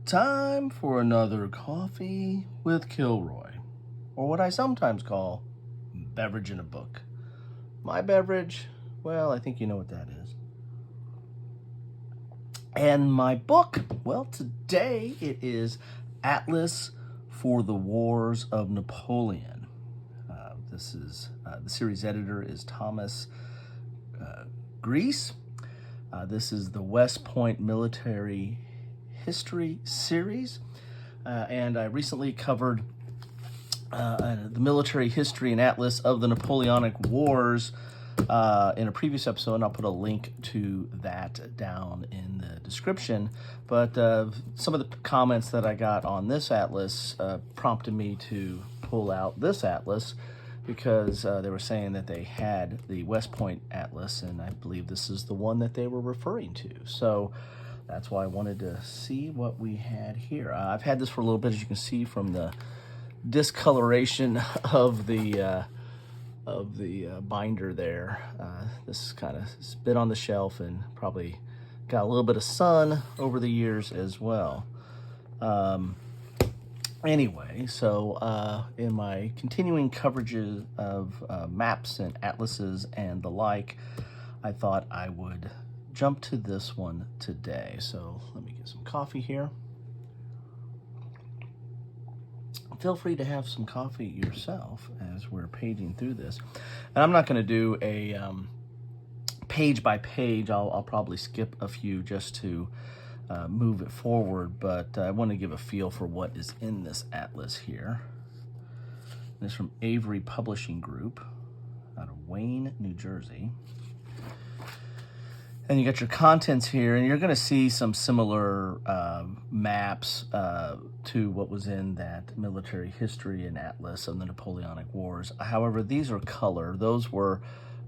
Time for another coffee with Kilroy, or what I sometimes call beverage in a book. My beverage, well, I think you know what that is. And my book, well, today it is Atlas for the Wars of Napoleon. This is the series editor is Thomas Grease. This is the West Point Military History series, and I recently covered the military history and atlas of the Napoleonic Wars in a previous episode, and I'll put a link to that down in the description. But some of the comments that I got on this atlas prompted me to pull out this atlas, because they were saying that they had the West Point Atlas, and I believe this is the one that they were referring to. So that's why I wanted to see what we had here. I've had this for a little bit, as you can see from the discoloration of the binder there. This is kind of been on the shelf and probably got a little bit of sun over the years as well. Anyway, so in my continuing coverages of maps and atlases and the like, I thought I would jump to this one today. So let me get some coffee here. Feel free to have some coffee yourself as we're paging through this. And I'm not going to do a page by page. I'll probably skip a few just to move it forward, but I want to give a feel for what is in this atlas here. This is from Avery Publishing Group out of Wayne, New Jersey. And you got your contents here, and you're going to see some similar maps to what was in that military history and atlas of the Napoleonic Wars. However, these are color. Those were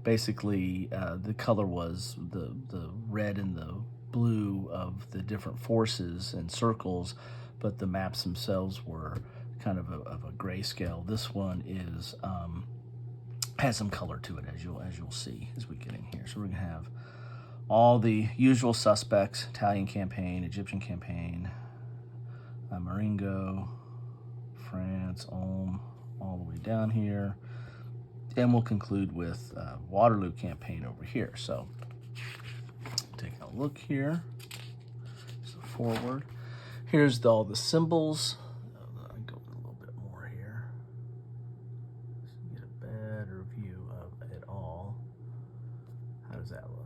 basically, the color was the red and the blue of the different forces and circles, but the maps themselves were kind of a grayscale. This one is has some color to it, as you'll see as we get in here. So we're gonna have all the usual suspects: Italian campaign, Egyptian campaign, Marengo, France, Ulm, all the way down here, and we'll conclude with Waterloo campaign over here. So taking a look here, so forward. Here's all the symbols. I'll go a little bit more here so you get a better view of it all. How does that look?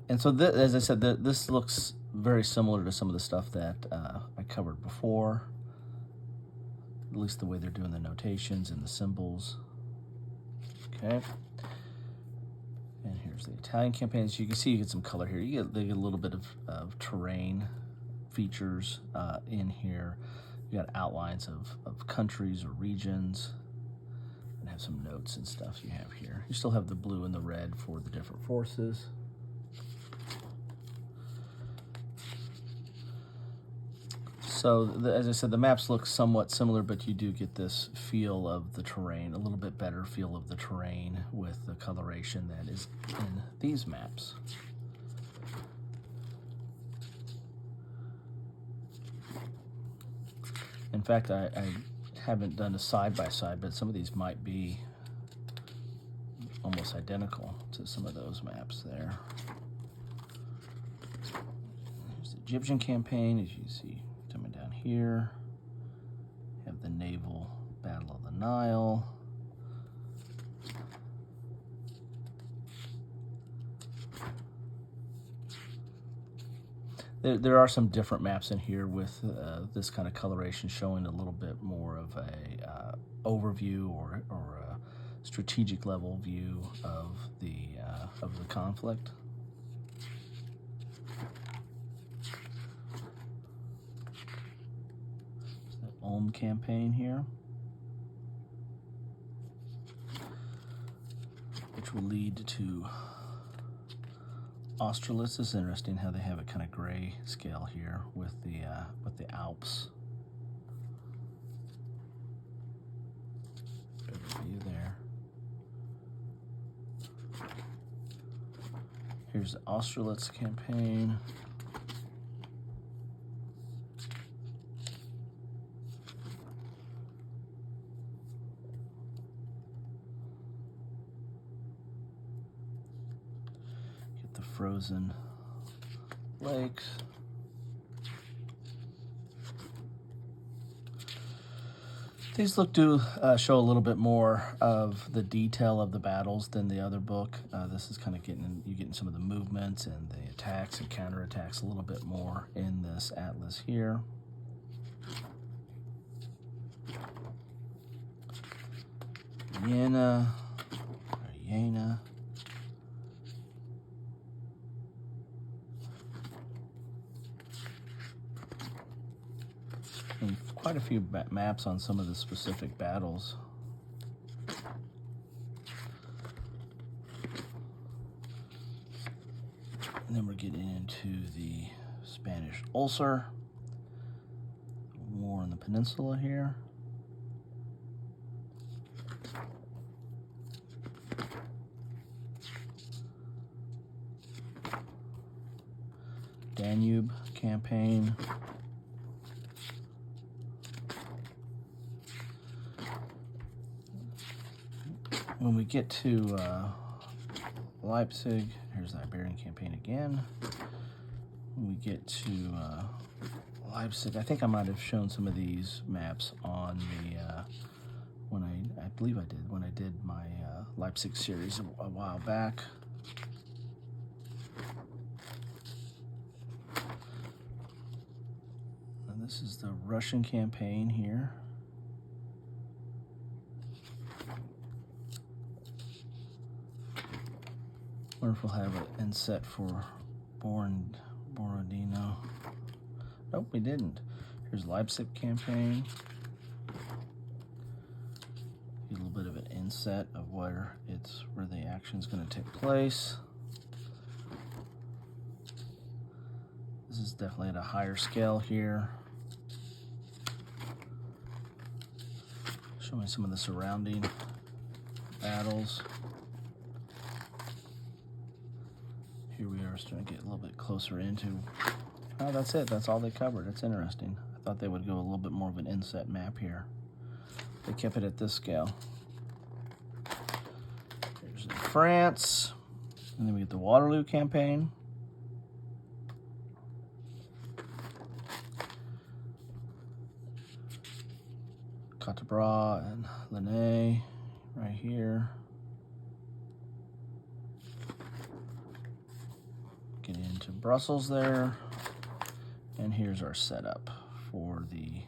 And so, as I said, this looks very similar to some of the stuff that I covered before, at least the way they're doing the notations and the symbols. Okay. And here's the Italian campaigns. You can see you get some color here. They get a little bit of terrain features in here. You got outlines of countries or regions, and have some notes and stuff you have here. You still have the blue and the red for the different forces. So, as I said, the maps look somewhat similar, but you do get this feel of the terrain, a little bit better feel of the terrain with the coloration that is in these maps. In fact, I haven't done a side-by-side, but some of these might be almost identical to some of those maps there. Here's the Egyptian campaign, as you see. Coming down here, have the naval battle of the Nile. There are some different maps in here with this kind of coloration, showing a little bit more of a overview or a strategic level view of the conflict. Ulm campaign here, which will lead to Austerlitz. It's interesting how they have a kind of gray scale here with the Alps. Better view there. Here's the Austerlitz campaign. the frozen lakes. These look to show a little bit more of the detail of the battles than the other book. This is kind of you're getting some of the movements and the attacks and counterattacks a little bit more in this atlas here. Jena. And quite a few maps on some of the specific battles. And then we're getting into the Spanish Ulcer, war on the peninsula here. Danube campaign. When we get to Leipzig, here's the Iberian campaign again. When we get to Leipzig, I think I might have shown some of these maps on the, I believe I did, when I did my Leipzig series a while back. And this is the Russian campaign here. Wonder if we'll have an inset for Borodino. Nope, we didn't. Here's Leipzig campaign. A little bit of an inset of where the action's going to take place. This is definitely at a higher scale here. Showing some of the surrounding battles. Here we are starting to get a little bit closer into. Oh, that's it. That's all they covered. It's interesting. I thought they would go a little bit more of an inset map here. They kept it at this scale. Here's France. And then we get the Waterloo campaign. Cottebras and Lennay right here. Get into Brussels there. And here's our setup for the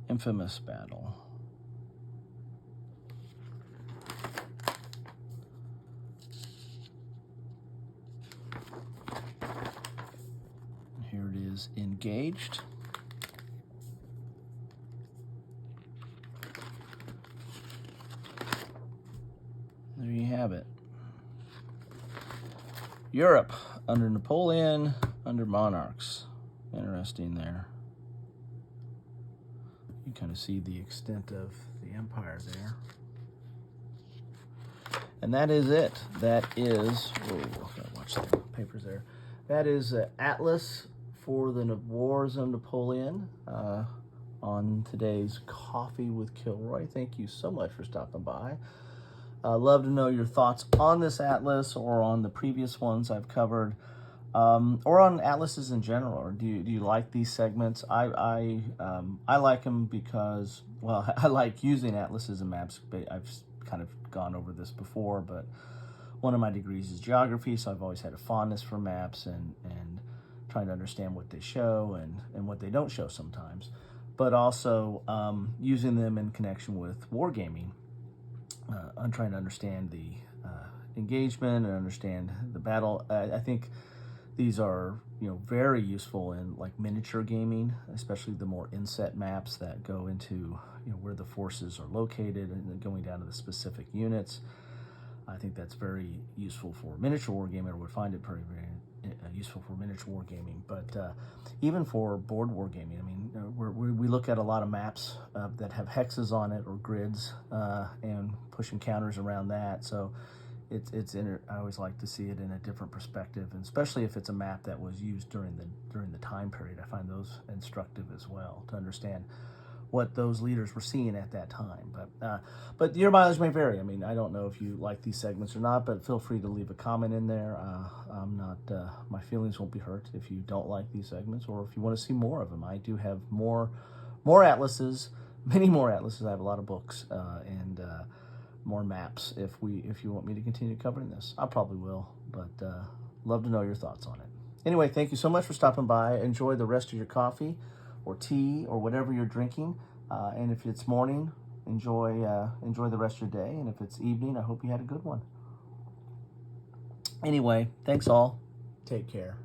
infamous battle. And here it is, engaged. There you have it. Europe under Napoleon, under monarchs. Interesting there. You kind of see the extent of the empire there. And that is it. That is, gotta watch the papers there. That is Atlas for the Wars of Napoleon on today's Coffee with Kilroy. Thank you so much for stopping by. Love to know your thoughts on this atlas or on the previous ones I've covered, or on atlases in general. Or do you like these segments? I like them because, well, I like using atlases and maps. I've kind of gone over this before, but one of my degrees is geography, so I've always had a fondness for maps and trying to understand what they show and what they don't show sometimes, but also using them in connection with wargaming. I'm trying to understand the engagement and understand the battle. I think these are, very useful in like miniature gaming, especially the more inset maps that go into, where the forces are located and then going down to the specific units. I think that's very useful for miniature wargaming, or would find it very, very useful for miniature wargaming. But even for board wargaming, I mean, we look at a lot of maps that have hexes on it or grids and pushing counters around that. So I always like to see it in a different perspective, and especially if it's a map that was used during the time period. I find those instructive as well to understand what those leaders were seeing at that time. But your mileage may vary. I mean, I don't know if you like these segments or not, but feel free to leave a comment in there. I'm not, my feelings won't be hurt if you don't like these segments, or if you want to see more of them. I do have more atlases, many more atlases. I have a lot of books and more maps. If you want me to continue covering this, I probably will. But love to know your thoughts on it. Anyway, thank you so much for stopping by. Enjoy the rest of your coffee or tea or whatever you're drinking. And if it's morning, enjoy the rest of your day. And if it's evening, I hope you had a good one. Anyway, thanks all. Take care.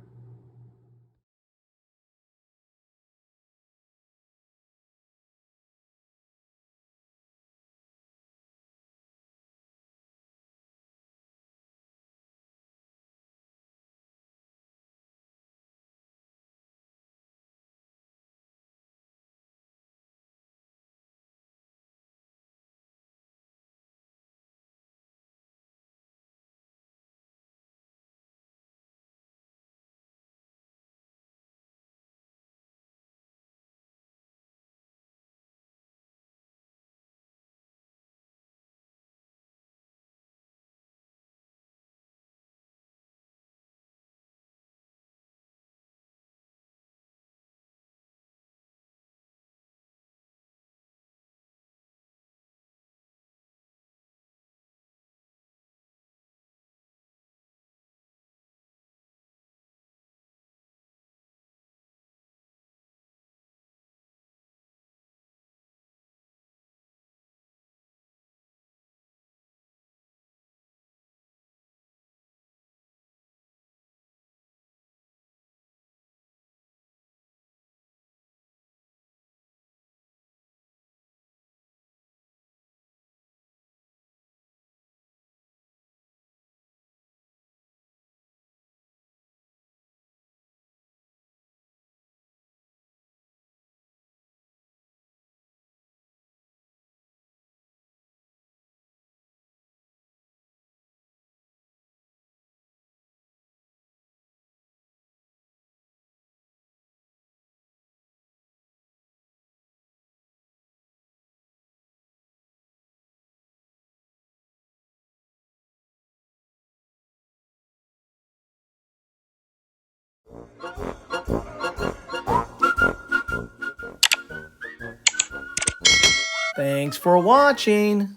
Thanks for watching.